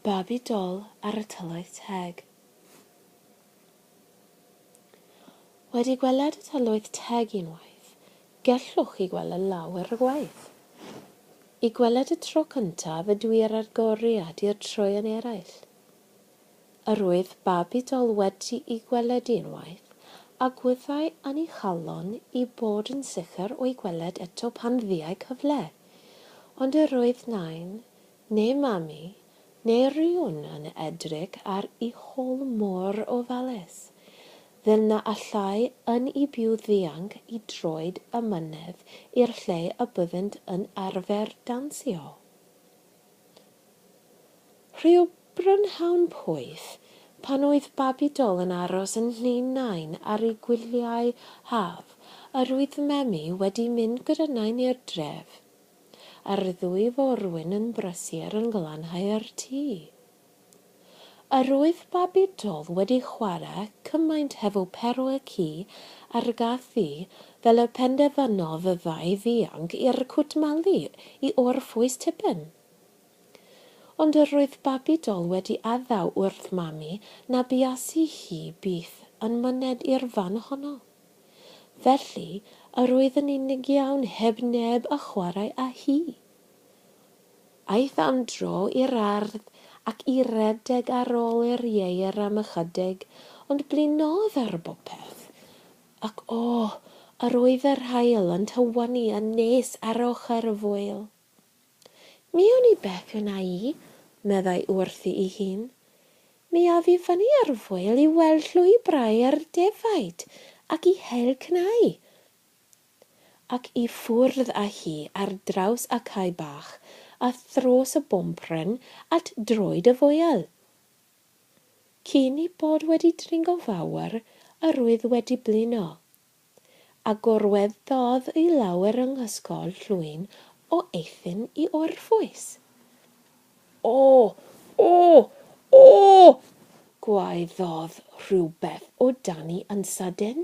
Babi Doll ar y Tylwyth Teg. Wedi gweled y Tylwyth Teg unwaith, gellwch chi gweld lawer y gwaith. I gweled y tro cyntaf y dwi ar agoriad i'r troeon eraill. Yr oedd Babi Doll wedi I gweled unwaith, a gwyddai yn ei chalon I bod yn sicr o'i gweled eto pan ddiau cyfle. Ond yr oedd nain, neu mami, neu rhywun yn edrych ar ei hôl môr ofalus. Fel na allai yn ei byw ddianc I droed y mynedd i'r lle y byddent yn arfer dansio. Rhyw brynhawn pwyth, pan oedd Babi Doll yn aros yn llun nain ar ei gwyliau haf, yr oedd memi wedi mynd gyda nain i'r dref. A'r ddwy forwyn yn brysur yn glanhau'r tŷ. Yr oedd Babi Doll wedi chwarae cymaint hefo pero y ci ar gath fel y penderfynodd y ddau ddianc i'r cwtmalu I orffwys tipyn. Ond yr oedd Babi Doll wedi addaw wrth mami na buasu hi byth yn myned i'r fan honno. Felly, yr oedd yn unig iawn heb neb a chwarae â hi. Aeth am dro i'r ardd ac I redeg ar ôl i'r ieir am ychydig, ond blinodd ar bopeth. Ac yr oedd yr haul yn tywynnu yn nes ar ochr y fwyl. Mi o'n I beth yna I, meddai wrthi I hun. Mi a fi fyny ar fwyl I weld llwybrau ar defaid ac I hel cnau. Ac I ffwrdd â hi ar draws y cae bach, a thros y bompren at droed y fwyl. Cyn I bod wedi dringo fawr, yr oedd wedi blino, a gorweddodd I lawer yng ngysgol llwyn o eithin I orffwys. Gwaeddodd rhywbeth o Dani yn sydyn.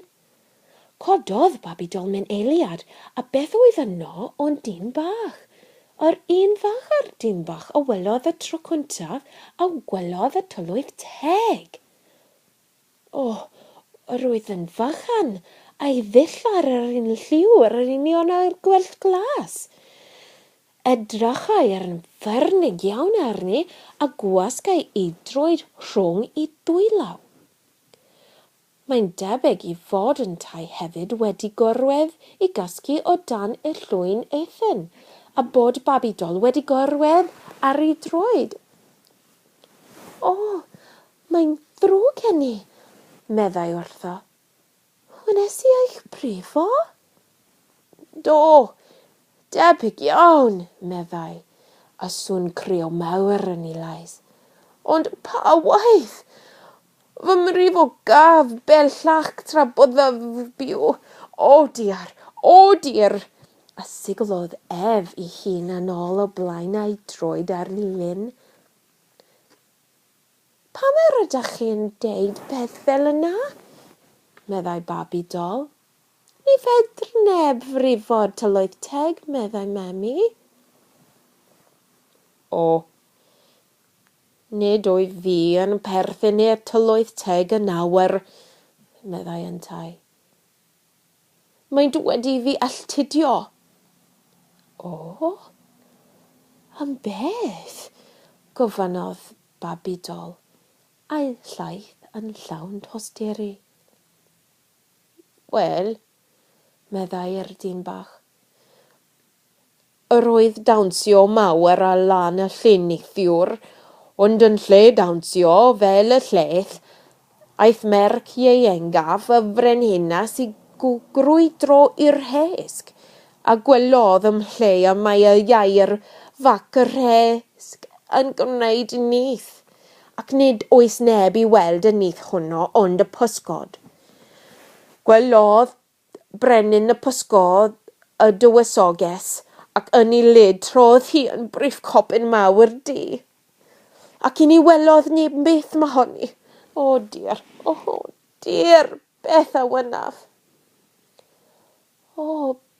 Cododd Babi Doll mewn eiliad, a beth oedd yno ond dyn bach. Yr un fach ar dyn bach a welodd y tro cyntaf a gwelodd y Tylwyth Teg. Yr oedd yn fychan a'i ddill ar yr un lliw yr union ar gwellt glas. Edrychai yn fernig iawn arni a gwasgai I droed rhwng I dwylaw. Mae'n debyg I fod yn tai hefyd wedi gorwedd I gysgu o dan y llwyn eithin, a bod Babi Doll wedi gorwedd ar ei droed. Mae'n ddrwg gen I, meddai wrtho. Wnes I eich brifo? Do, debyg iawn, meddai, a sŵn crio mawr yn ei lais. Ond pa waith? Fy mrifo gaf bellach tra bod fy byw. O dir! A siglodd ef I hun yn ôl o blaen a'i droed ar lun. Pam ydych chi'n deud beth fel yna? Meddai Babi Doll. Ni fedr neb frifo'r Tylwyth Teg, meddai memi. Nid oedd fi yn perthyn i'r Tylwyth Teg yn awr, meddai yn tai. Mae'n wedi fi alltudio. Am beth? Gofynnodd Babi Doll, a'i llaeth yn llawn tosteri. Wel, meddai'r dyn bach. Yr oedd dawnsio mawr a lan y llyn neithiwr, ond yn lle dawnsio fel y lleith, aeth merc ieuengaf y frenhines I grwydro i'r hesg, a gwelodd ymlle y mae y iair fac yr hesg yn gwneud nith, ac nid oes neb I weld y nith hwnnw ond y pysgod. Gwelodd brenin y pysgod y dywysoges, ac yn ei lid trodd hi yn briff copyn mawr di. Ac i ni welodd ni beth mae honni. Dir, beth a wynaf.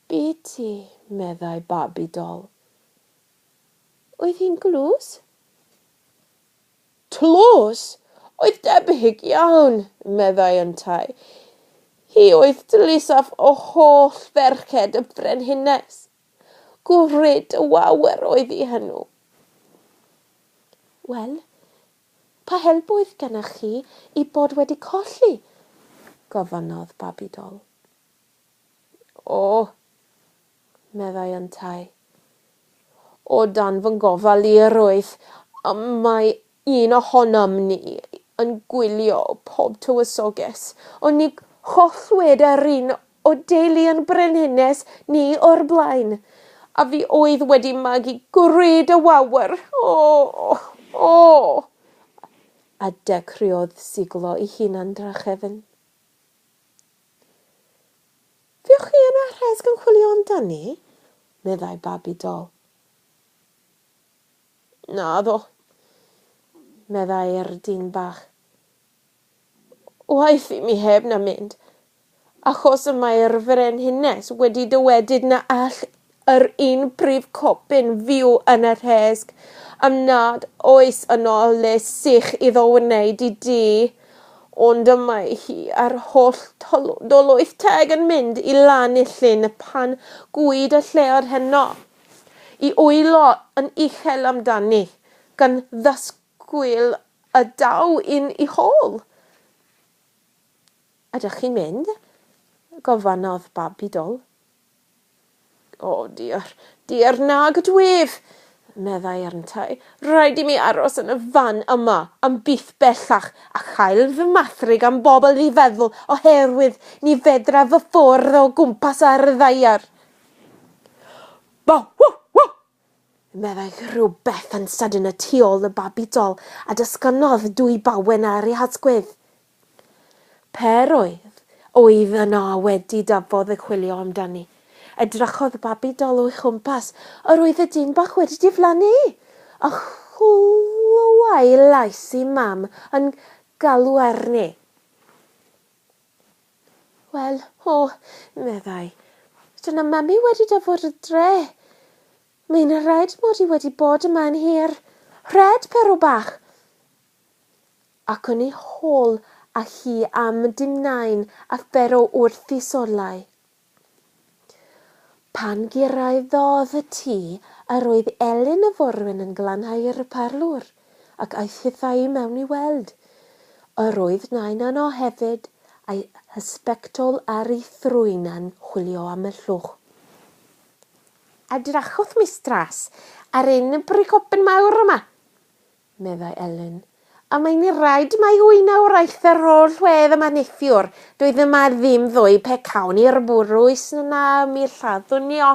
Biti, meddai Babi Doll. Oedd hi'n glws? clos, oedd debyg iawn, meddai yn Tai. Hi oedd dlysaf o holl ferched y brenhines. Gwryd y wawer oedd I hynw. Wel, pa help oedd gennych chi I bod wedi colli? Gofynnodd Babi Doll. O, meddai yn Tai. O dan fy ngofal I yr oedd, mae un ohonom ni yn gwylio pob tywysoges. O'n ni chollwyd yr un o deulu yn brenhines ni o'r blaen. A fi oedd wedi magu gwryd y wawer. O! A decriodd siglo I hunan drachefn. Fiwch chi yn yr rhes gan chwilio amdani? Meddai Babi Doll. Naddo, meddai'r dyn bach. Waeth I mi heb na mynd, achos y mae'r frenhines wedi dywedyd na all yr un prif copyn fyw yn y rhesg, am nad oes yno le sich iddo wneud I di, ond y mae hi a'r holl Tylwyth Teg yn mynd I lan I llyn pan gwyd y lleod heno. I wylo yn uchel amdani, gan ddysgwyl y daw un I hôl. Ydych chi'n mynd? Gofynnodd Babi Doll. O, diar na gydwyf, meddai yn Tai. Rhaid I mi aros yn y fan yma am byth bellach a chael fy mathrig am bobl I feddwl oherwydd ni fedra fy ffwrdd o gwmpas ar y ddaiar. Bo, meddai rhywbeth yn sydyn y tu ôl y Babi Doll a dysgynodd dwy bawen ar ei hasgwydd. Per oedd yna wedi dafodd y chwilio amdani. Edrychodd Babi Doll o'i chwmpas, yr oedd y dyn bach wedi diflannu. A chwlwai lais I mam yn galw arni. Wel, meddai, dyna mami wedi dafod y dre. Mae'n rhaid mod I wedi bod yma yn hir. Rhed perw bach. Ac yn ei hôl a hi am dimnaen a phero wrth I solau. Pan gyrraeddodd y tŷ, yr oedd Elin y forwyn yn glanhau'r parlwr, ac aeth hithau mewn I weld. Yr oedd nain yno hefyd, a'i hysbectol ar ei thrwyna'n chwilio am y llwch. Edrychodd mistras ar un bricopyn mawr yma, meddai Elin. A mae'n rhaid mai wy'n awraeth yr holl wedd yma neithiwr. Doedd yma ddim ddwy pe cawn i'r bwrwys na mi lladdwnio.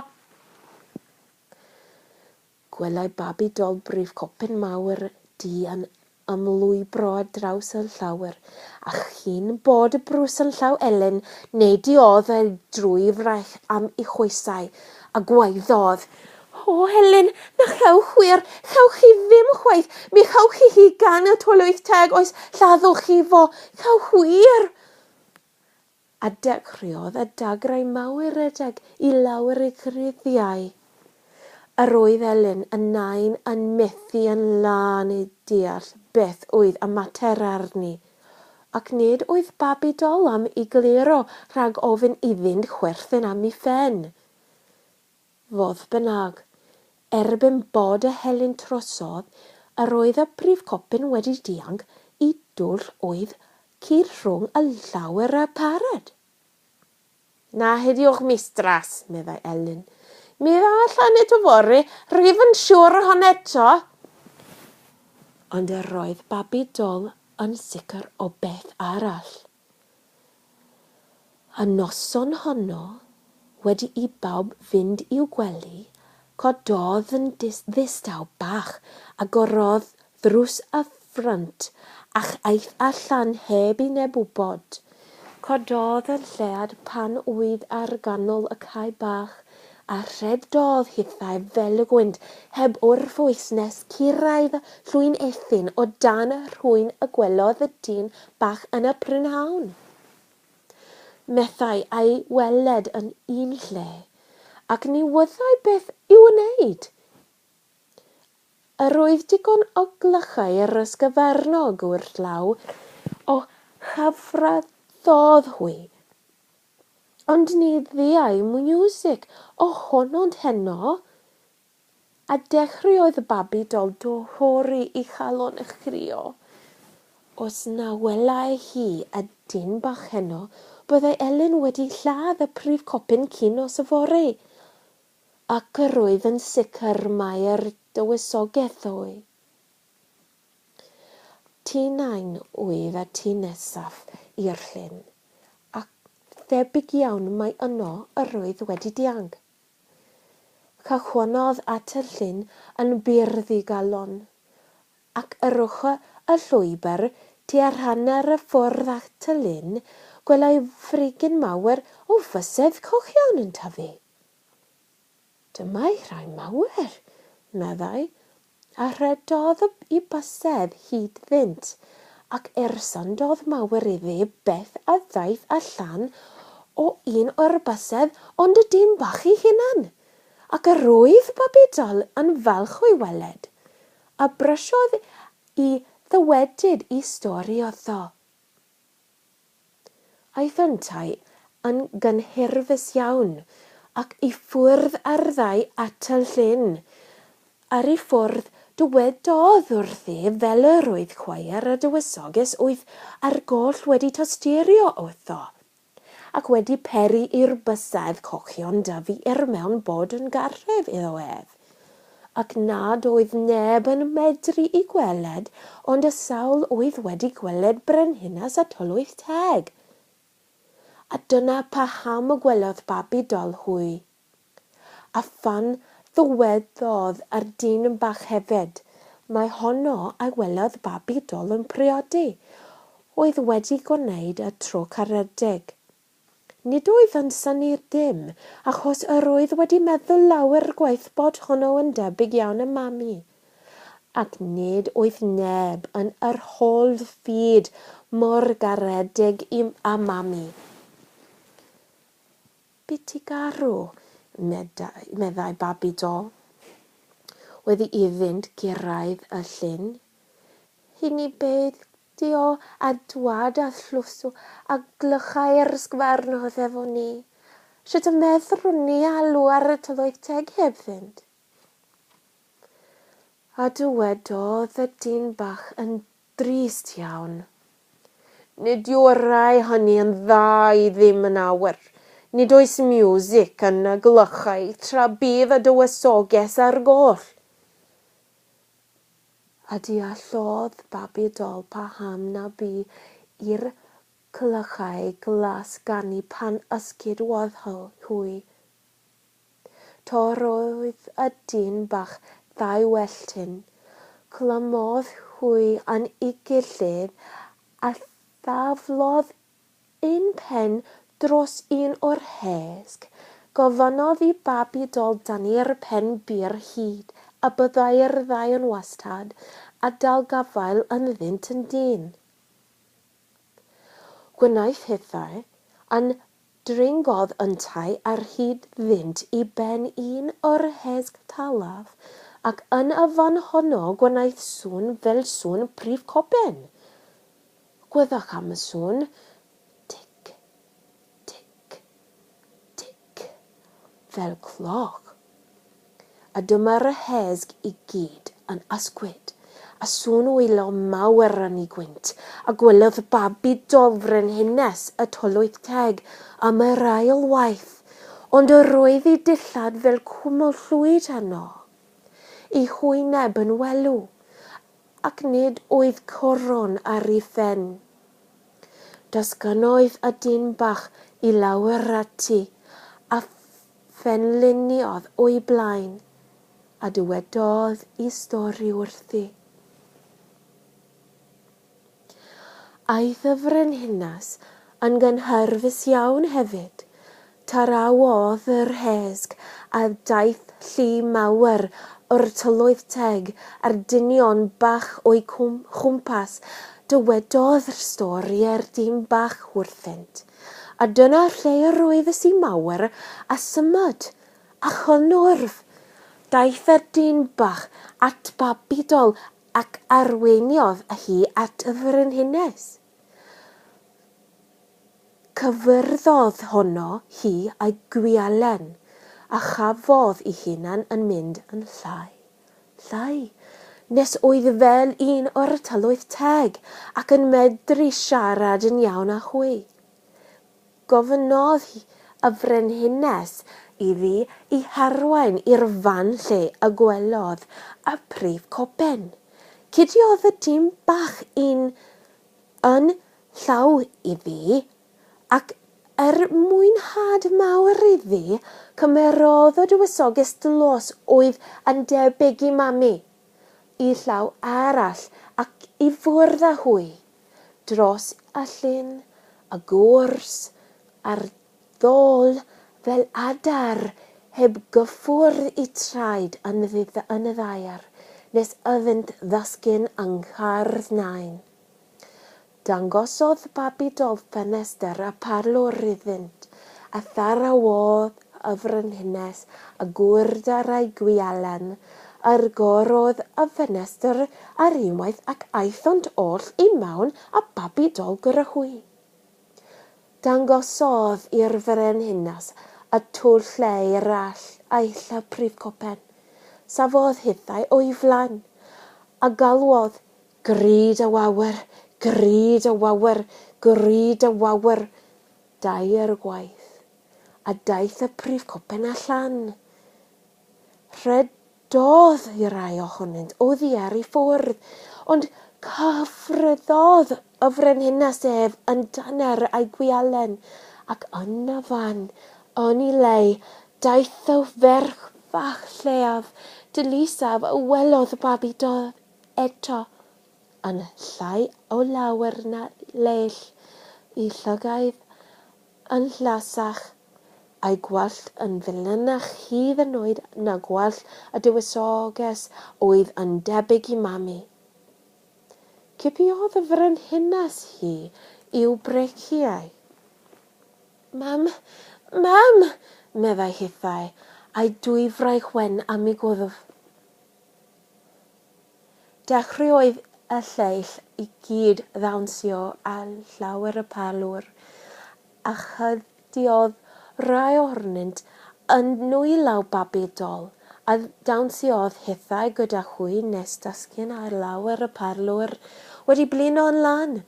Gwelai Babi Doll brif copyn mawr di yn ymlwybro ar draws y llawer, a chi'n bod y brws yn llaw Elin neu diodd e drwy fraich am ei chwysau, a gwaeddodd. O, Elin, na chewch wir, chewch chi ddim chwaith, mi chewch chi gan y Tylwyth Teg oes lladdwch chi fo, chewch wir. A decriodd y dagrau mawr redeg I lawr ei cryddiau. Yr oedd Elin yn nain yn methu yn lan I deall beth oedd y mater arni, ac nid oedd Babi Doll am I gliro rhag ofyn iddynt chwerthin am ei phen. Fodd bynnag, erbyn bod y helyn trosodd, yr oedd y brif copyn wedi dianc I dwll oedd cyr rhwng y llawer a parad. Na hediwch mistras, meddai Elin. Mi allan eto fori, rhyf yn siŵr hon eto. Ond yr oedd Babi Doll yn sicr o beth arall. Y noson honno, wedi I bawb fynd i'w gwely, cododd yn ddistaw bach a gorodd ddrws y ffrynt ach aeth allan heb I neb wybod. Cododd y llead pan oedd ar ganol y cae bach a rheddodd hithau fel y gwynt heb wrfwys nes curaidd llwyn Ethin o dan y rhwyn y gwelodd y dyn bach yn y prynhawn. Methai ei weled yn un lle, ac ni wyddai beth i'w wneud. Yr oedd digon o glychau yr ysgyfarnog wrth law o chafraddodd hwy. Ond ni ddiau miwsig o honno'n heno, a dechreuodd Babi Doll dohori I chalon y chrio. Os na welai hi y dyn bach heno, byddai Elen wedi lladd y prif copyn cyn o safori, ac yr oedd yn sicr mae'r dywysogaeth o'i. Tŷ nain oedd y tŷ nesaf i'r llyn, ac thebyg iawn mae yno yr oedd wedi dianc. Cychwynnodd at y llyn yn byrdd I galon, ac yr ochr y llwybr tua'r hanner y ffordd at y lyn, gwelai ffrigyn mawr o fysedd cochion yn tyfu. Dyma'i rhai mawr, meddai, a rhedodd I bysedd hyd ddynt, ac ersandodd mawr iddi beth a ddaeth allan o un o'r bysedd ond y dyn bach I hunan, ac yr oedd Babi Doll yn falch o'i weled, a brysiodd I ddywedyd I stori otho. Aeth yntau yn gynhyrfus iawn, ac I ffwrdd ar ddau at y llyn. Ar ei ffwrdd dywedodd wrthi fel yr oedd chwaer y dywysoges oedd ar goll wedi tosterio otho, ac wedi peri i'r bysedd cochion dyfu mewn bod yn garref iddo ef, ac nad oedd neb yn medru I gweled, ond y sawl oedd wedi gweled brenhinas a Tylwyth Teg. A dyna paham y gwelodd Babi Doll hwy. A phan ddywedodd yr dyn bach hefyd, mae honno a welodd Babi Doll yn priodi, oedd wedi gwneud y tro caredig. Nid oedd yn syni'r dim, achos yr oedd wedi meddwl lawer gwaith bod honno yn debyg iawn y mami. Ac nid oedd neb yn yr holl fyd mor garedig a mami. Biti garw, meddai Babi Doll. Wedi iddynt gyrraedd y llyn. Hynny beth dio a dwad a llwsw a glychau'r sgfarnodd efo ni. Sut y meddwl ni alw ar y Tylwyth Teg hebddynt? A dywedodd y dyn bach yn drist iawn. Nid yw rai hynny yn dda I ddim yn awyr. Nid oes miwsig yn y glychau tra bydd y dywysoges ar goll. A deallodd Babi Doll paham na bu i'r clychau glas gani pan ysgydwodd hwy. Tor oedd y dyn bach ddau welltyn, clymodd hwy yn ei gilydd a thaflodd un pen dros un o'r hesg. Gofynnodd I Babi Doll dynnu'r pen byr hyd a byddai'r ddau yn wastad a dal gafael yn ddynt yn dyn. Gwnaeth hithau yn dringodd yntau ar hyd ddynt I ben un o'r hesg talaf, ac yn y fan honno gwnaeth sŵn fel sŵn prif copen. Gwyddach am y sŵn, tic, tic, tic, fel cloch. A dyma'r hesg I gyd yn ysgwyd, a sŵn wylo mawr yn ei gwynt, a gwelodd Babi Doll frenhines y Tylwyth Teg am yr ail waith, ond yr oedd ei dillad fel cwmwl llwyd heno. I hwyneb yn welw, ac nid oedd coron ar ei phen. Dysgynodd y dyn bach I lawer ati, a phenliniodd o'i blaen, a dywedodd I stori wrthi. Aeth y frenhines yn gynhyrfus iawn hefyd, tarawodd yr hesg a daeth llu mawr o'r Tylwyth Teg a'r dynion bach o'i chwmpas dywedodd yr stori dyn bach wrthynt, a dyna lle yr oedd y mawr a symud, a chynwrf, Daeth y dyn bach at Babi Doll ac arweiniodd hi at y frenhines. Cyfyrddodd honno hi a'i gwialen, a chafodd ei hunan yn mynd yn llai, nes oedd fel un o'r Tylwyth Teg ac yn medru siarad yn iawn â chwi. Gofynnodd y frenhines iddi i harwain i'r fan lle y gwelodd y prif copen. Cudiodd y dyn bach un yn llaw iddi, ac mwynhad mawr iddi, cymerodd y dywysoges dlos oedd yn debyg i mami, i llaw arall ac i fwrdd â hwy, dros y llyn, y gwrs, a'r ddôl fel adar heb gyffwrdd i traed yn y ddaear, nes ydynt ddysgu'n anghardd nain. Dangosodd Babi Doll ffenestr a parlwr iddynt, a tharawodd y frenhines a gwrdd ar ei gwialen, ar gorodd y ffenestr ar unwaith ac aethont oll i mewn a Babi Doll gyda hwy. Dangosodd i'r frenhines y twll lleir all y prif copen, safodd hithau o'i flaen, a galwodd gryd y wawer, gryd y wawer, gryd y wawer, dair gwaith, a daeth y prif copen allan. Rhedodd i rai ohonynt o ddiar i ffwrdd, ond cyffreddodd y frenhines ef yn daner a'i gwialen, ac yn y fan, yn ei lei, daeth y ferch fach lleaf, dylysaf y welodd Babi Doll eto, yn llai o lawer na leill, i llygaidd yn llasach, a'i gwallt yn filynach hydd yn oed na gwallt y dywysoges oedd yn debyg i mami. Cipiodd y frenhines hi i'w breciau. Mam, meddai hithau, a'i dwy fraich wen am ei gwddf. Dechreuodd y lleill i gyd ddawnsio a llawer y palwr, a chydiodd rai ohonynt yn nwylaw Babi Doll, a dawnsiodd hithau gyda hwy nes dysgu'n ar lawer y parlwr wedi blino'n lan,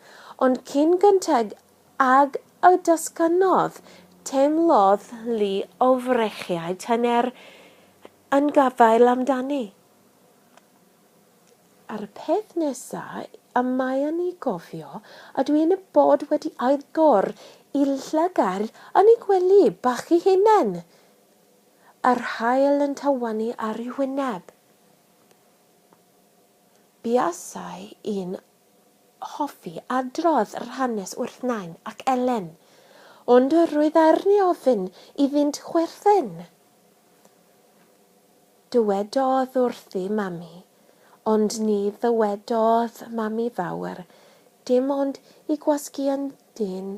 ond cyn gynteg ag y dysgynodd, teimlodd li o frechiau tyner yn gafael amdani. A'r peth nesaf y mae yn ei gofio ydw i'n bod wedi agor i llygad yn ei gwely bach ei hunain. Yr haul yn tywanu ar ei wyneb. Buasai un hoffi adrodd yr hanes wrth nain ac Elen, ond roedd arni ofyn iddynt chwerthin. Dywedodd wrthi mami, ond ni ddywedodd mami fawr, dim ond i gwasgu yn dyn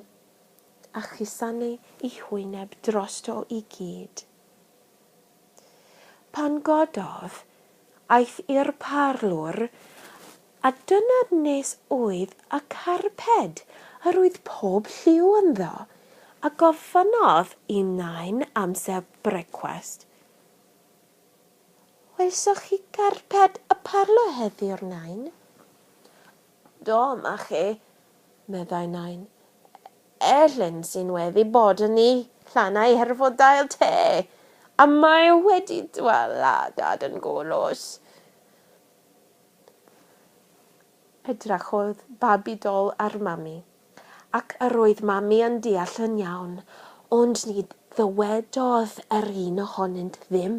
a chisanu i hwyneb drosto i gyd. Pan gododd, aeth i'r parlwr, a dyna nes oedd y carped yr oedd pob lliw ynddo, a gofynnodd i nain amser brecwast. Welsoch chi carped y parlwr heddiw'r nain? Do, ma chi, meddai nain. Ellen sy'n weddi bod yn ei llanau her fod dail te, a mae wedi dwaladad yn golos. Edrachodd Babi Doll ar mami, ac yr oedd mami yn deall yn iawn, ond ni ddywedodd yr un ohonynt ddim.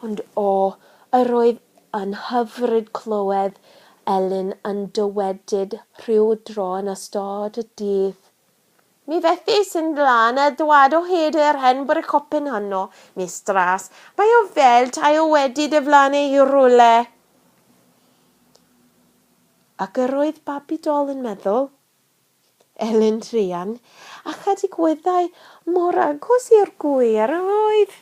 Ond yr oedd yn hyfryd clywed Ellen yn dywedyd rhyw dro yn ystod y dydd. Mi fethu sy'n blaen a dwad o heder hen bod y copyn honno, mistras. Mae o fel tai o wedi dy flaen ei rwle. Ac yr oedd Babi Doll yn meddwl, Ellen Trian, ac at ei gwyddau mor agos i'r gwir oedd.